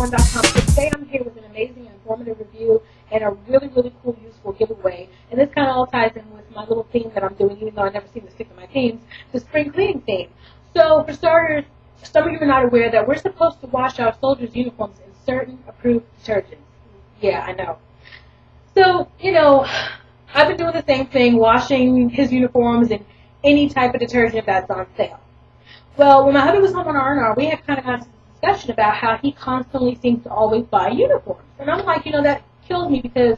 cheerpower1.com. So today I'm here with an amazing and informative review and a really, really cool, useful giveaway. And this kind of all ties in with my little theme that I'm doing, even though I never seem to stick to my themes, the spring cleaning theme. So for starters, some of you are not aware that we're supposed to wash our soldiers' uniforms in certain approved detergents. Yeah, I know. So, I've been doing the same thing, washing his uniforms in any type of detergent that's on sale. Well, when my hubby was home on R&R, we had kind of got into this discussion about how he constantly seems to always buy uniforms. And I'm like, that kills me because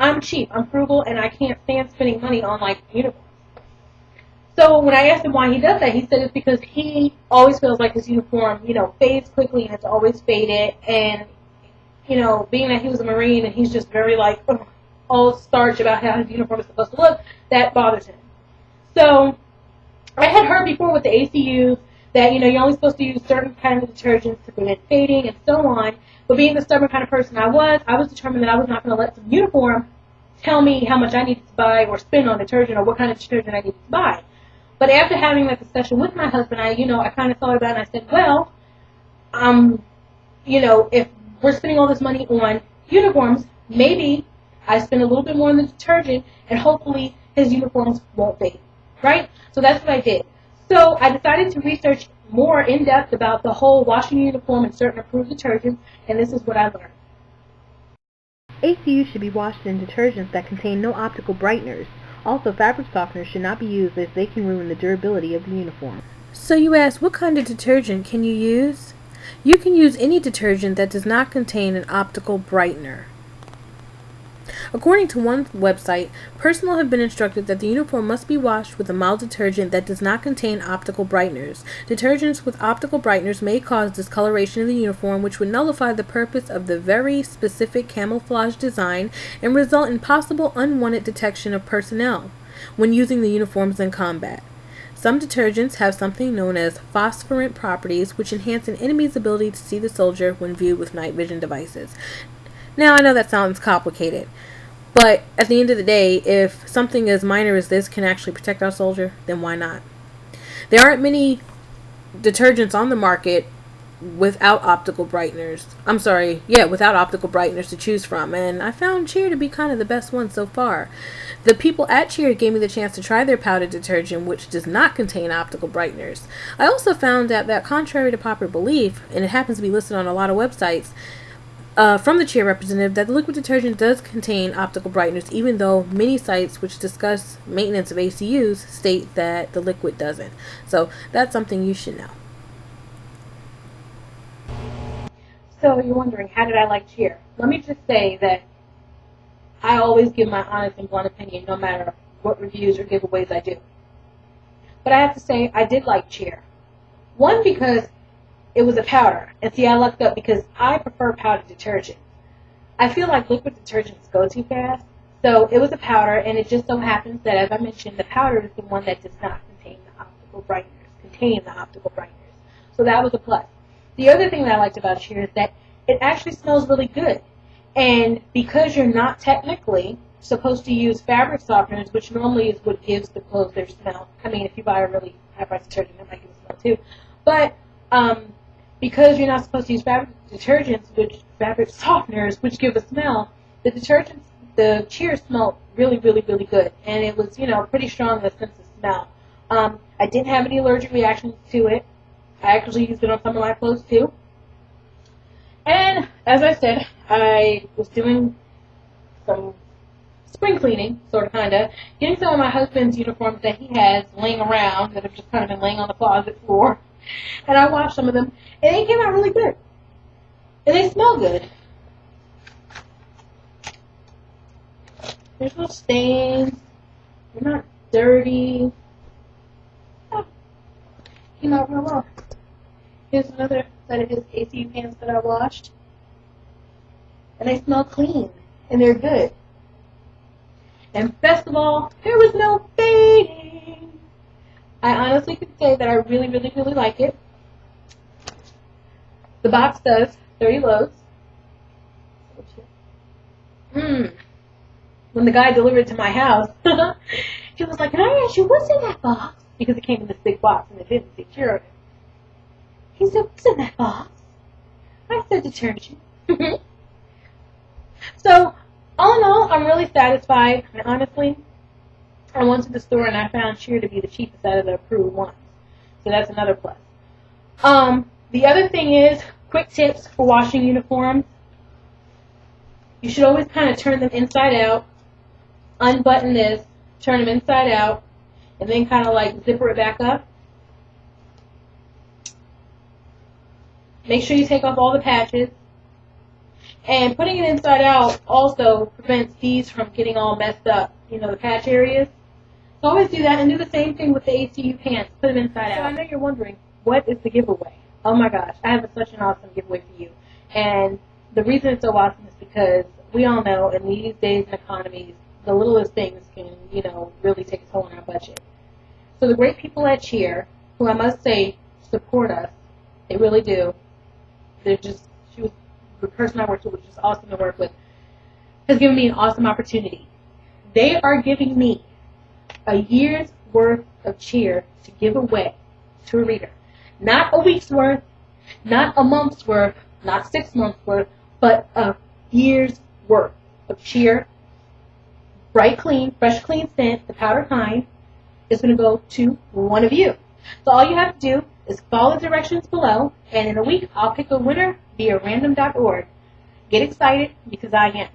I'm cheap, I'm frugal, and I can't stand spending money on, uniforms. So when I asked him why he does that, he said it's because he always feels like his uniform, fades quickly and has always faded. And, being that he was a Marine and he's just very, all starch about how his uniform is supposed to look, that bothers him. So I had heard before with the ACU that, you're only supposed to use certain kinds of detergents to prevent fading and so on. But being the stubborn kind of person I was determined that I was not going to let some uniform tell me how much I needed to buy or spend on detergent or what kind of detergent I needed to buy. But after having that discussion with my husband, I kind of thought about it and I said, well, if we're spending all this money on uniforms, maybe I spend a little bit more on the detergent and hopefully his uniforms won't fade, right? So that's what I did. So I decided to research more in depth about the whole washing uniform in certain approved detergents, and this is what I learned. ACU should be washed in detergents that contain no optical brighteners. Also, fabric softeners should not be used as they can ruin the durability of the uniform. So you ask, what kind of detergent can you use? You can use any detergent that does not contain an optical brightener. According to one website, personnel have been instructed that the uniform must be washed with a mild detergent that does not contain optical brighteners. Detergents with optical brighteners may cause discoloration of the uniform, which would nullify the purpose of the very specific camouflage design and result in possible unwanted detection of personnel when using the uniforms in combat. Some detergents have something known as phosphorant properties, which enhance an enemy's ability to see the soldier when viewed with night vision devices. Now, I know that sounds complicated, but at the end of the day, if something as minor as this can actually protect our soldier, then why not? There aren't many detergents on the market without optical brighteners. Without optical brighteners to choose from, and I found CHEER to be kind of the best one so far. The people at CHEER gave me the chance to try their powder detergent, which does not contain optical brighteners. I also found out that contrary to popular belief, and it happens to be listed on a lot of websites, from the CHEER representative, that the liquid detergent does contain optical brighteners, even though many sites which discuss maintenance of ACUs state that the liquid doesn't. So that's something you should know. So you're wondering, how did I like CHEER? Let me just say that I always give my honest and blunt opinion no matter what reviews or giveaways I do. But I have to say, I did like CHEER. One, because it was a powder. And see, I lucked up because I prefer powder detergent. I feel like liquid detergents go too fast. So it was a powder, and it just so happens that, as I mentioned, the powder is the one that does not contain the optical brighteners. So that was a plus. The other thing that I liked about CHEER is that it actually smells really good. And because you're not technically supposed to use fabric softeners, which normally is what gives the clothes their smell. I mean, if you buy a really high-priced detergent, that might give it a smell too. But because you're not supposed to use fabric softeners, which give a smell, the CHEER smelled really, really, really good. And it was, pretty strong in the sense of smell. I didn't have any allergic reactions to it. I actually used it on some of my clothes too. And as I said, I was doing some spring cleaning, sort of, kind of, getting some of my husband's uniforms that he has laying around that have just kind of been laying on the closet floor. And I washed some of them, and they came out really good. And they smell good. There's no stains. They're not dirty. Oh, came out real well. Here's another set of his ACU pants that I washed. And they smell clean. And they're good. And best of all, there was no fading. I honestly could say that I really, really, really like it. The box does 30 loads. When the guy delivered it to my house, she was like, "Can I ask you what's in that box?" Because it came in this big box and it didn't say CHEER. He said, "What's in that box?" I said detergent. So, all in all, I'm really satisfied. And honestly, I went to the store and I found CHEER to be the cheapest out of the approved ones. So that's another plus. The other thing is, quick tips for washing uniforms. You should always kind of turn them inside out, unbutton this, turn them inside out, and then kind of like zipper it back up. Make sure you take off all the patches. And putting it inside out also prevents these from getting all messed up, you know, the patch areas. So always do that, and do the same thing with the ACU pants. Put them inside out. So I know you're wondering, what is the giveaway? Oh my gosh, I have such an awesome giveaway for you. And the reason it's so awesome is because we all know in these days and economies, the littlest things can, you know, really take a toll on our budget. So the great people at CHEER, who I must say support us, they really do. They're just, the person I worked with was just awesome to work with, has given me an awesome opportunity. They are giving me a year's worth of CHEER to give away to a reader. Not a week's worth, not a month's worth, not 6 months worth, but a year's worth of CHEER. Bright clean, fresh clean scent, the powder kind, is going to go to one of you. So all you have to do is follow the directions below, and in a week I'll pick a winner via random.org. Get excited, because I am.